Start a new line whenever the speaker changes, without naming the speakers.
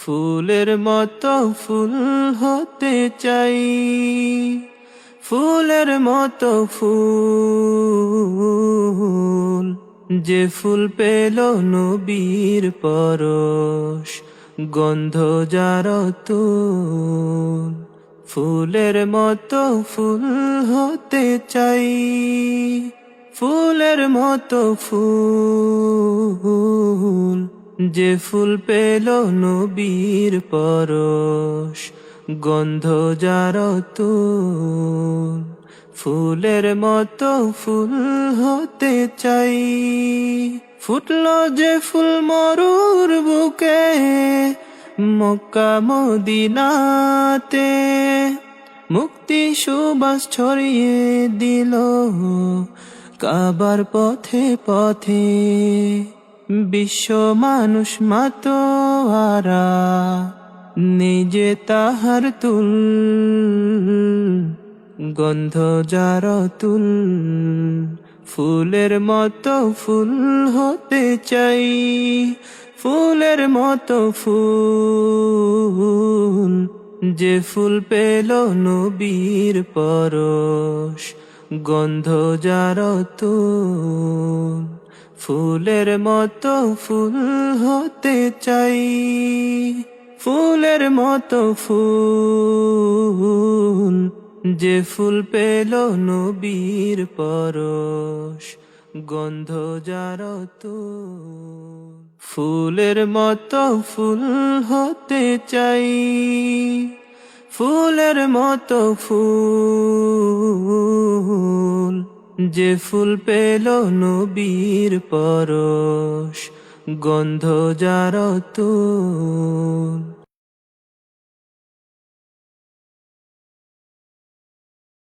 ফুলের মতো ফুল হতে চাই, ফুলের মতো ফুল, যে ফুল পেল নবীর পরশ, গন্ধ যার তুল। ফুলের মতো ফুল হতে চাই, ফুলের মতো ফুল, যে ফুল পেল নবীর পরশ, গন্ধ যার তুল। ফুলের মতো ফুল হতে চাই। ফুটলো যে ফুল মরুর বুকে, মক্কা মদিনাতে, মুক্তি সুবাস ছড়িয়ে দিল কাবার পথে পথে। বিশ্ব মানুষ মাতোয়ারা, নিজে তাহার তুল, গন্ধ যার তুল। ফুলের মতো ফুল হতে চাই, ফুলের মতো ফুল, যে ফুল পেল নবীর পরশ, গন্ধ যার তুল। ফুলের মতো ফুল হতে চাই, ফুলের মতো ফুল, যে ফুল পেল নবীর পরশ, গন্ধ যার তুল। ফুলের মতো ফুল হতে চাই, ফুলের মতো ফুল, যে ফুল পেল নবীর পরশ, গন্ধ যার তুল।